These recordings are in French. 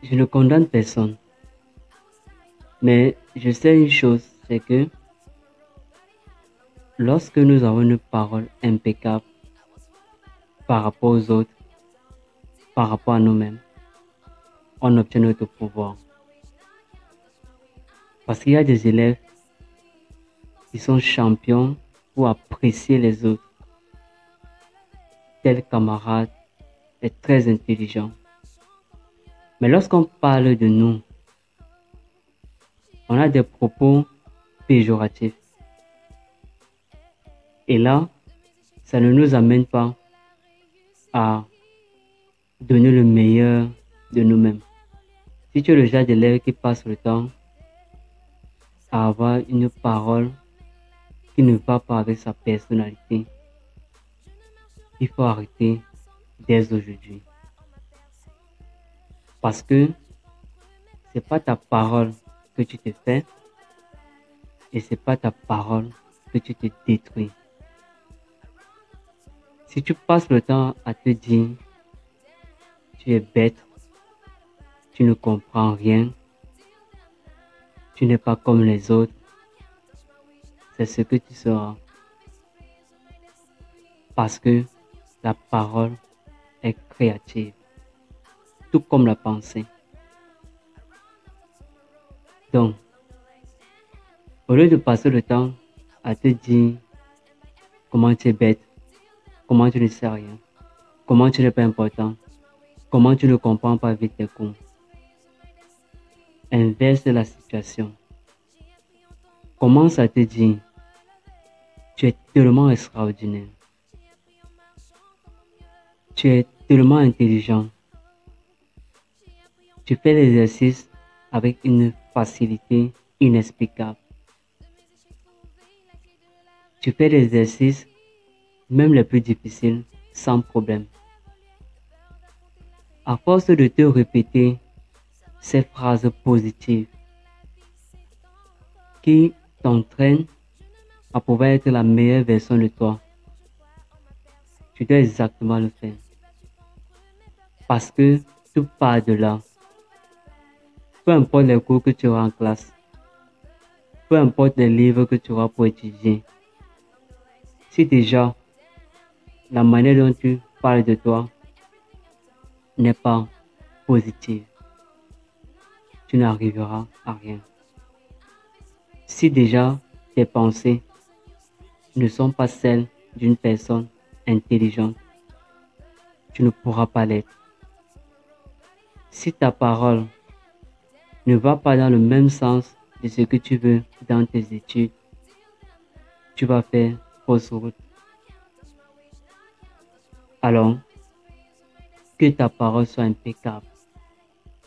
Je ne condamne personne. Mais je sais une chose, c'est que lorsque nous avons une parole impeccable par rapport aux autres, par rapport à nous-mêmes, on obtient notre pouvoir. Parce qu'il y a des élèves qui sont champions pour apprécier les autres. Tel camarade est très intelligent. Mais lorsqu'on parle de nous, on a des propos péjoratifs. Et là, ça ne nous amène pas à donner le meilleur de nous-mêmes. Si tu es le genre d'élève qui passe le temps à avoir une parole qui ne va pas avec sa personnalité, il faut arrêter dès aujourd'hui. Parce que c'est pas ta parole que tu te fais et c'est pas ta parole que tu te détruis. Si tu passes le temps à te dire tu es bête, tu ne comprends rien, tu n'es pas comme les autres, c'est ce que tu seras. Parce que la parole est créative, tout comme la pensée. Donc, au lieu de passer le temps à te dire comment tu es bête, comment tu ne sais rien, comment tu n'es pas important, comment tu ne comprends pas vite tes cours, inverse la situation. Commence à te dire, tu es tellement extraordinaire, tu es tellement intelligent, tu fais l'exercice avec une facilité inexplicable. Tu fais l'exercice, même les plus difficiles, sans problème. À force de te répéter ces phrases positives qui t'entraînent à pouvoir être la meilleure version de toi, tu dois exactement le faire. Parce que tout part de là. Peu importe les cours que tu auras en classe, peu importe les livres que tu auras pour étudier, si déjà la manière dont tu parles de toi n'est pas positive, tu n'arriveras à rien. Si déjà tes pensées ne sont pas celles d'une personne intelligente, tu ne pourras pas l'être. Si ta parole ne va pas dans le même sens de ce que tu veux dans tes études, tu vas faire fausse route. Alors, que ta parole soit impeccable.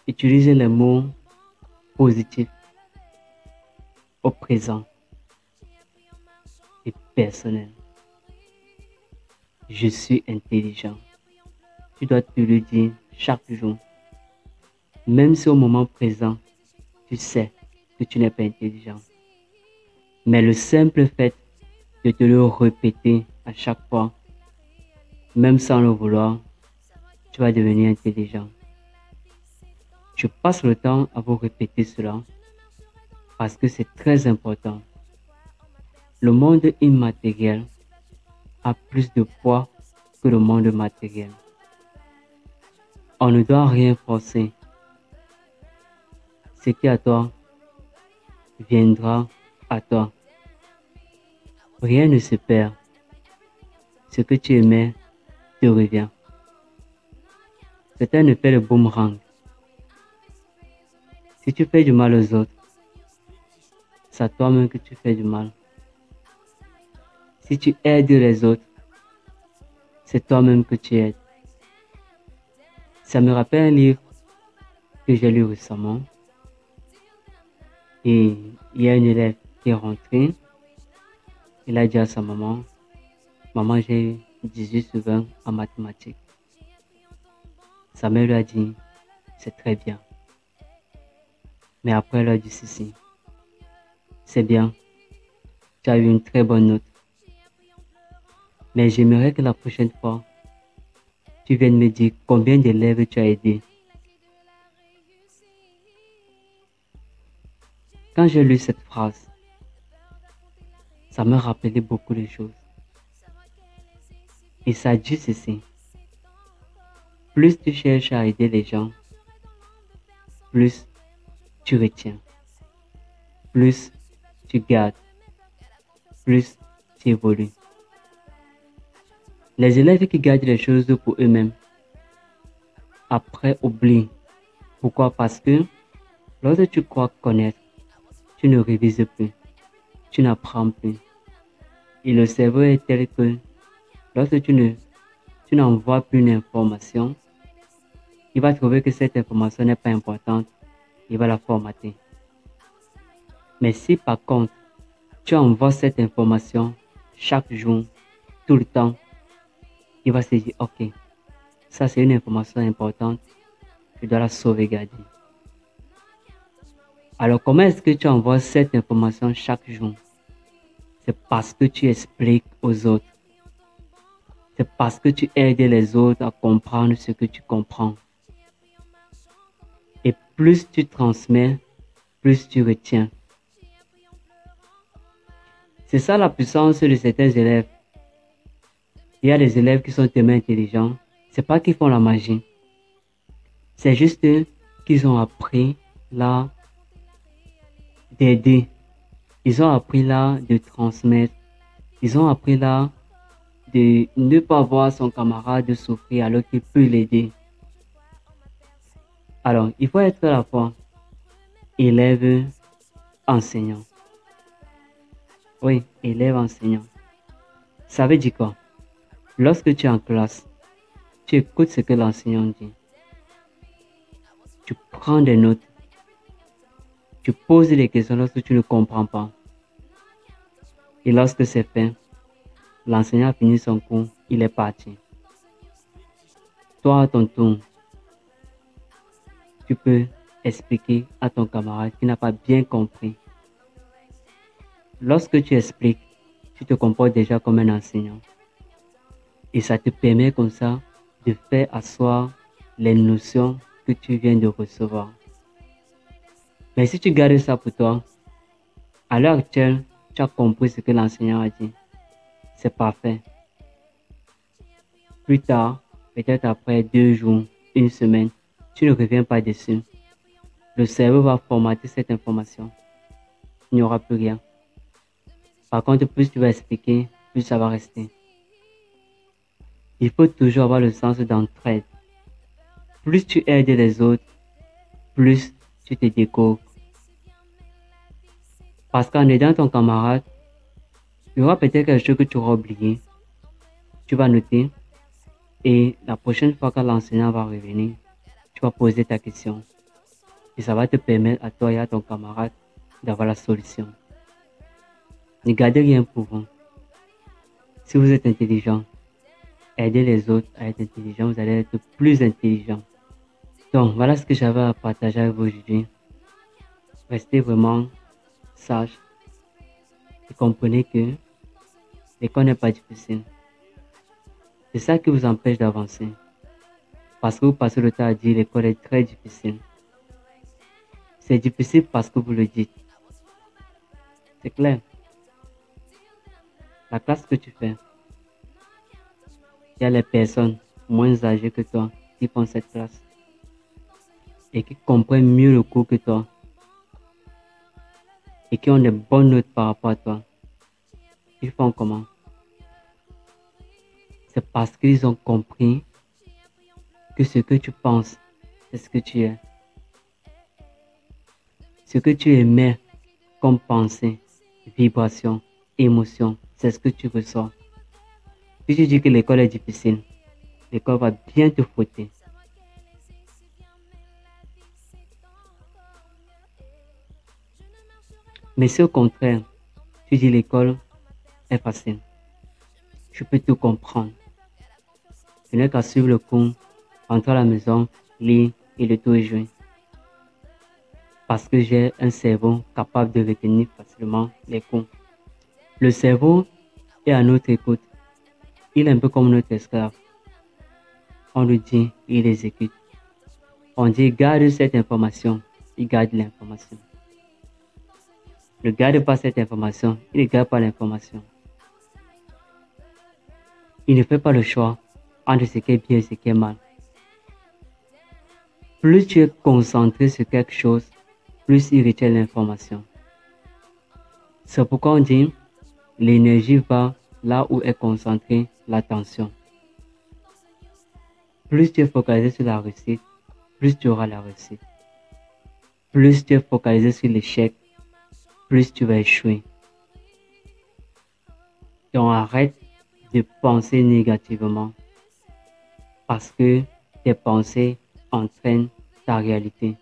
Utilise les mots positifs au présent et personnel. Je suis intelligent. Tu dois te le dire chaque jour. Même si au moment présent, tu sais que tu n'es pas intelligent. Mais le simple fait de te le répéter à chaque fois, même sans le vouloir, tu vas devenir intelligent. Je passe le temps à vous répéter cela parce que c'est très important. Le monde immatériel a plus de poids que le monde matériel. On ne doit rien forcer. Ce qui est à toi viendra à toi. Rien ne se perd. Ce que tu aimais te revient. C'est un effet de boomerang. Si tu fais du mal aux autres, c'est à toi-même que tu fais du mal. Si tu aides les autres, c'est toi-même que tu aides. Ça me rappelle un livre que j'ai lu récemment. Et il y a une élève qui est rentrée. Il a dit à sa maman, maman, j'ai eu 18 sur 20 en mathématiques. Sa mère lui a dit, c'est très bien. Mais après, elle a dit ceci, c'est bien, tu as eu une très bonne note. Mais j'aimerais que la prochaine fois, tu viennes me dire combien d'élèves tu as aidé. Quand j'ai lu cette phrase, ça me rappelait beaucoup de choses. Et ça dit ceci. Plus tu cherches à aider les gens, plus tu retiens, plus tu gardes, plus tu évolues. Les élèves qui gardent les choses pour eux-mêmes, après oublient. Pourquoi? Parce que lorsque tu crois connaître, tu ne révises plus, tu n'apprends plus. Et le cerveau est tel que lorsque tu n'envoies plus une information, il va trouver que cette information n'est pas importante, il va la formater. Mais si par contre, tu envoies cette information chaque jour, tout le temps, il va se dire, ok, ça c'est une information importante, je dois la sauvegarder. Alors comment est-ce que tu envoies cette information chaque jour? C'est parce que tu expliques aux autres. C'est parce que tu aides les autres à comprendre ce que tu comprends. Et plus tu transmets, plus tu retiens. C'est ça la puissance de certains élèves. Il y a des élèves qui sont tellement intelligents. C'est pas qu'ils font la magie. C'est juste qu'ils ont appris là d'aider. Ils ont appris là de transmettre. Ils ont appris là de ne pas voir son camarade souffrir alors qu'il peut l'aider. Alors, il faut être à la fois élève, enseignant. Oui, élève, enseignant. Ça veut dire quoi? Lorsque tu es en classe, tu écoutes ce que l'enseignant dit. Tu prends des notes. Tu poses des questions lorsque tu ne comprends pas. Et lorsque c'est fait, l'enseignant a fini son cours, il est parti. Toi, à ton tour, tu peux expliquer à ton camarade qui n'a pas bien compris. Lorsque tu expliques, tu te comportes déjà comme un enseignant. Et ça te permet comme ça de faire asseoir les notions que tu viens de recevoir. Mais si tu gardes ça pour toi, à l'heure actuelle, tu as compris ce que l'enseignant a dit. C'est parfait. Plus tard, peut-être après 2 jours, 1 semaine, tu ne reviens pas dessus. Le cerveau va formater cette information. Il n'y aura plus rien. Par contre, plus tu vas expliquer, plus ça va rester. Il faut toujours avoir le sens d'entraide. Plus tu aides les autres, plus tu te découvres. Parce qu'en aidant ton camarade, il y aura peut-être quelque chose que tu auras oublié. Tu vas noter et la prochaine fois que l'enseignant va revenir, tu vas poser ta question. Et ça va te permettre à toi et à ton camarade d'avoir la solution. Ne gardez rien pour vous. Si vous êtes intelligent, aidez les autres à être intelligents, vous allez être plus intelligent. Donc, voilà ce que j'avais à partager avec vous aujourd'hui. Restez vraiment sage et comprenez que l'école n'est pas difficile. C'est ça qui vous empêche d'avancer. Parce que vous passez le temps à dire l'école est très difficile. C'est difficile parce que vous le dites. C'est clair. La classe que tu fais, il y a les personnes moins âgées que toi qui font cette classe et qui comprennent mieux le cours que toi et qui ont des bonnes notes par rapport à toi. Ils font comment? C'est parce qu'ils ont compris que ce que tu penses, c'est ce que tu es. Ce que tu émets comme pensée, vibration, émotion, c'est ce que tu ressens. Si tu dis que l'école est difficile, l'école va bien te fouetter. Mais si au contraire, tu dis l'école est facile, je peux tout comprendre. Je n'ai qu'à suivre le cours, rentrer à la maison, lire et le tour est joué. Parce que j'ai un cerveau capable de retenir facilement les cours. Le cerveau est à notre écoute. Il est un peu comme notre esclave. On lui dit, il exécute. On dit, garde cette information, il garde l'information. ne garde pas cette information, il ne garde pas l'information. Il ne fait pas le choix entre ce qui est bien et ce qui est mal. Plus tu es concentré sur quelque chose, plus il retient l'information. C'est pourquoi on dit l'énergie va là où est concentrée l'attention. Plus tu es focalisé sur la réussite, plus tu auras la réussite. Plus tu es focalisé sur l'échec, plus tu vas échouer. Donc arrête de penser négativement parce que tes pensées entraînent ta réalité.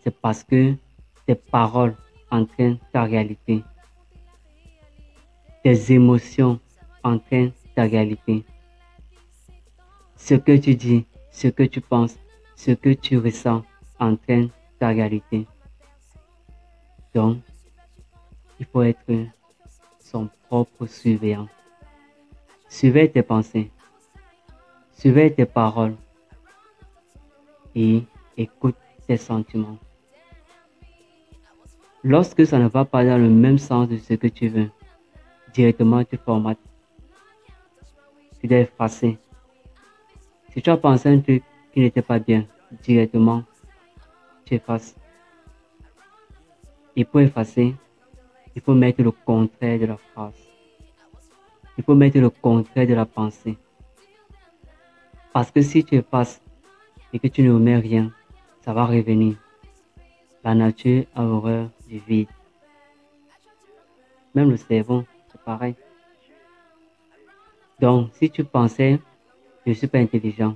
C'est parce que tes paroles entraînent ta réalité. Tes émotions entraînent ta réalité. Ce que tu dis, ce que tu penses, ce que tu ressens entraîne ta réalité. Donc, il faut être son propre surveillant. Surveille tes pensées, surveille tes paroles et écoute tes sentiments. Lorsque ça ne va pas dans le même sens de ce que tu veux, directement tu formates. Tu dois effacer. Si tu as pensé un truc qui n'était pas bien, directement tu effaces. Et pour effacer, il faut mettre le contraire de la phrase. Il faut mettre le contraire de la pensée. Parce que si tu effaces et que tu ne remets rien, ça va revenir. La nature a horreur du vide. Même le cerveau, c'est pareil. Donc, si tu pensais, je ne suis pas intelligent,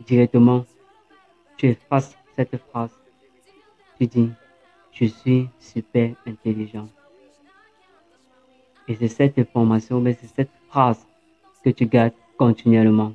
directement, tu effaces cette phrase. Tu dis, je suis super intelligent. Et c'est cette information, mais c'est cette phrase que tu gardes continuellement.